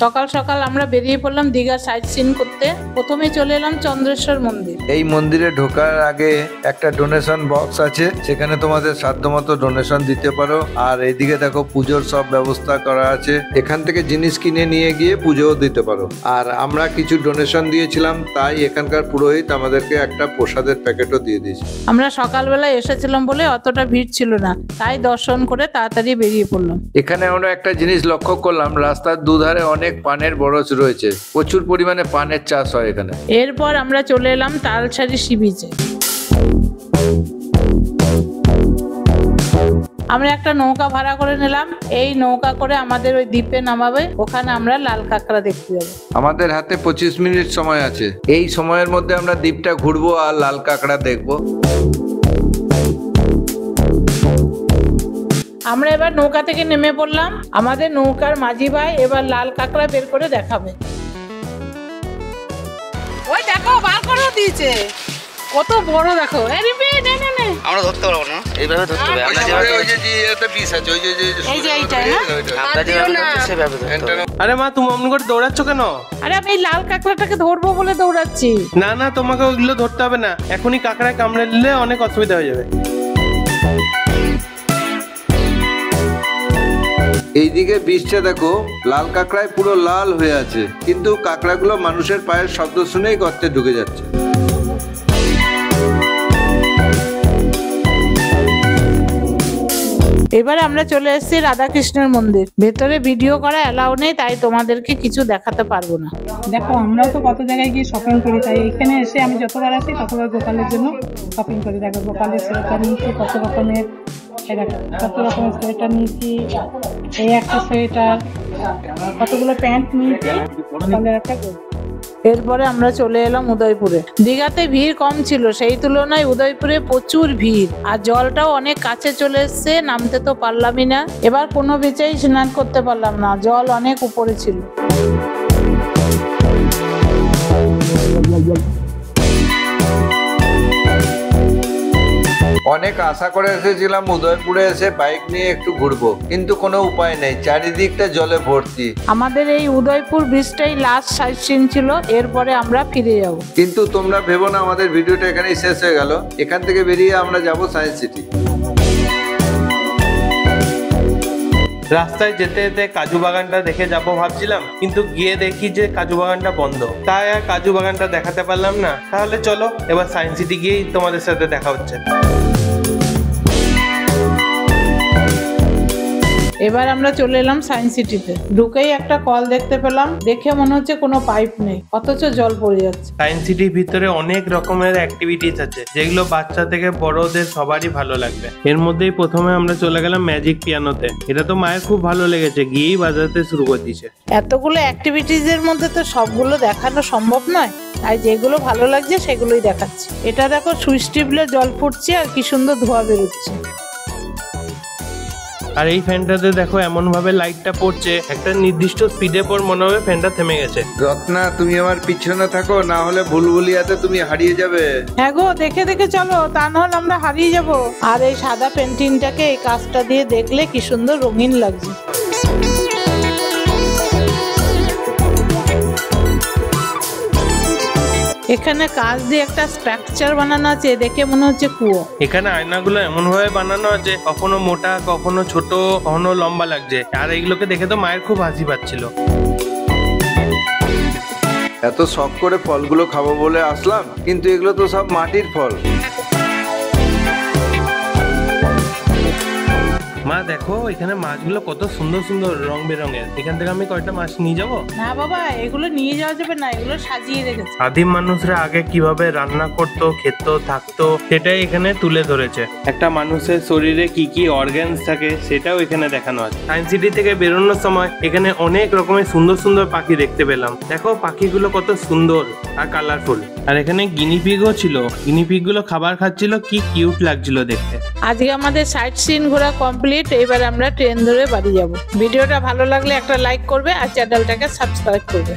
সকাল সকাল আমরা বেরিয়ে পড়লাম দীঘা সাইট সিন করতে। প্রথমে চলে এলাম চন্দ্রেশ্বর মন্দির। এই মন্দিরে ঢোকার আগে একটা ডোনেশন বক্স আছে, সেখানে তোমাদের সাধ্যমতো ডোনেশন দিতে পারো। আর এইদিকে দেখো পুজোর সব ব্যবস্থা করা আছে, এখান থেকে জিনিস কিনে নিয়ে গিয়ে পুজোও দিতে পারো। আর আমরা কিছু ডোনেশন দিয়েছিলাম, তাই এখানকার পুরোহিত আমাদেরকে একটা প্রসাদের প্যাকেটও দিয়ে দিয়েছে। আমরা সকালবেলা এসেছিলাম বলে অতটা ভিড় ছিল না, তাই দর্শন করে তাড়াতাড়ি বেরিয়ে পড়লাম। এখানে আমরা একটা জিনিস লক্ষ্য করলাম, রাস্তার দুধারে অনেক পানের বরজ রয়েছে, প্রচুর পরিমাণে পানের চাষ হয় এখানে। এরপর আমরা চলে এলাম তালসারি সি বিচে। আমরা একটা নৌকা ভাড়া করে নিলাম, এই নৌকা করে আমাদের ওই দ্বীপে নামাবে, ওখানে আমরা লাল কাঁকড়া দেখতে যাবো। আমাদের হাতে 25 মিনিট সময় আছে, এই সময়ের মধ্যে আমরা দ্বীপটা ঘুরবো আর লাল কাঁকড়া দেখবো। আমরা এবার নৌকা থেকে নেমে পড়লাম, আমাদের নৌকার মাঝি ভাই এবার লাল কাঁকড়া বের করে দেখাবে। ওই দেখো বার করে দিয়েছে, কত বড় দেখো। আমরা ধরতে পারবো না, এইভাবে ধরতে হবে। আরে মা, তুমি অমন করে দৌড়াচ্ছ কেন? আরে আমি এই লাল কাঁকড়াটাকে ধরবো বলে দৌড়াচ্ছি। না না, তোমাকে ওইগুলো ধরতে হবে না, এখনই কাঁকড়ায় কামড়ে দিলে অনেক অসুবিধা হয়ে যাবে। এইদিকে বীজটা দেখো, লাল কাঁকড়ায় পুরো লাল হয়ে আছে, কিন্তু কাঁকড়াগুলো মানুষের পায়ের শব্দ শুনেই গর্তে ঢুকে যাচ্ছে। এবারে আমরা চলে এসেছি রাধাকৃষ্ণের মন্দির। ভেতরে ভিডিও করা অ্যালাউ নেই, তাই তোমাদেরকে কিছু দেখাতে পারবো না। দেখো, আমরাও তো কত জায়গায় গিয়ে শপিং করি, তাই এখানে এসে আমি যতবার আসি ততবার গোপালের জন্য শপিং করি। দেখো গোপালের সোয়েটার নিয়েছি, কত রকমের, কত রকমের সোয়েটার নিয়েছি, এই একটা সোয়েটার, কতগুলো প্যান্ট নিয়েছি, গোপালের একটা। এরপরে আমরা চলে এলাম উদয়পুরে। দীঘাতে ভিড় কম ছিল, সেই তুলনায় উদয়পুরে প্রচুর ভিড়, আর জলটাও অনেক কাছে চলে এসছে, নামতে তো পারলামই না। এবার কোনো বিচেই স্নান করতে পারলাম না, জল অনেক উপরে ছিল। অনেক আশা করে এসেছিলাম উদয়পুরে এসে বাইক নিয়ে একটু ঘুরবো, কিন্তু কোনো উপায় নেই, চারিদিকটা জলে ভর্তি। আমাদের এই উদয়পুর ব্রিজটাই লাস্ট সাইট সিন ছিল, এরপরে আমরা ফিরে যাব। কিন্তু তোমরা ভেবো না আমাদের ভিডিওটা এখানেই শেষ হয়ে গেল। এখান থেকে বেরিয়ে আমরা যাব সায়েন্স সিটি। রাস্তায় যেতে যেতে কাজু বাগানটা দেখে যাবো ভাবছিলাম, কিন্তু গিয়ে দেখি যে কাজু বাগানটা বন্ধ, তাই আর কাজু বাগানটা দেখাতে পারলাম না। তাহলে চলো এবার সায়েন্স সিটি গিয়েই তোমাদের সাথে দেখা হচ্ছে। এবার আমরা চলে এলাম সায়েন্স সিটিতে। ঢুকেই একটা কল দেখতে পেলাম, দেখে মনে হচ্ছে কোনো পাইপ নেই, অথচ জল পড়ে যাচ্ছে। সায়েন্স সিটির ভিতরে অনেক রকমের অ্যাক্টিভিটিস আছে, যেগুলো বাচ্চা থেকে বড়দের সবারই ভালো লাগবে। এর মধ্যেই প্রথমে আমরা চলে গেলাম ম্যাজিক পিয়ানোতে। এটা তো মায়ের খুব ভালো লেগেছে, গিয়েই বাজাতে শুরু করে দিয়েছে। এতগুলো অ্যাক্টিভিটিস এর মধ্যে তো সবগুলো দেখানো সম্ভব নয়, তাই যেগুলো ভালো লাগছে সেগুলোই দেখাচ্ছি। এটা দেখো, সুইচ টিপলে জল ফুটছে আর কি সুন্দর ধোঁয়া বেরোচ্ছে। আর এই ফ্যানটাতে দেখো এমন ভাবে লাইটটা পড়ছে, একটা নির্দিষ্ট স্পিডে পর মনে হবে ফ্যানটা থেমে গেছে। রত্না, তুমি আমার পিছনে থাকো, না হলে ভুলভুলিয়াতে তুমি হারিয়ে যাবে। হ্যাঁ গো, দেখে দেখে চলো, তা নাহলে আমরা হারিয়ে যাব। আর এই সাদা পেন্টিংটাকে এই কাজটা দিয়ে দেখলে কি সুন্দর রঙিন লাগছে। এখানে কাজ দিয়ে একটা স্ট্রাকচার বানানো আছে, দেখে মনে হচ্ছে কুয়ো। এখানে আয়নাগুলো এমন ভাবে বানানো আছে, কখনো মোটা, কখনো ছোট, কখনো লম্বা লাগছে। আর এইগুলোকে দেখে তো মায়ের খুব হাসি পাচ্ছিল। এত শখ করে ফলগুলো খাবো বলে আসলাম, কিন্তু এগুলো তো সব মাটির ফল। মা দেখো, এখানে মাছগুলো কত সুন্দর সুন্দর রং বেরঙের। এখান থেকে আমি কয়টা মাছ নিয়ে যাবো? না বাবা, এগুলো নিয়ে যাওয়া যাবে না, এগুলো সাজিয়ে রেখেছে। আদিম মানুষরা আগে কিভাবে রান্না করতো, খেত, থাকতো, সেটাই এখানে তুলে ধরেছে। একটা মানুষের শরীরে কি কি অর্গানস থাকে সেটাও এখানে দেখানো আছে। সায়েন্স সিটি থেকে বেরোনোর সময় এখানে অনেক রকমের সুন্দর সুন্দর পাখি দেখতে পেলাম। দেখো পাখিগুলো কত সুন্দর আর কালারফুল। আর এখানে গিনিপিগও ছিল, গিনিপিগগুলো খাবার খাচ্ছিল, কি কিউট লাগছিল দেখতে। আজকে আমাদের সাইট সিন ঘোরা কমপ্লিট। এবার আমরা ট্রেন ধরে বাড়ি যাব। ভিডিওটা ভালো লাগলে একটা লাইক করবে আর চ্যানেলটাকে সাবস্ক্রাইব করবে।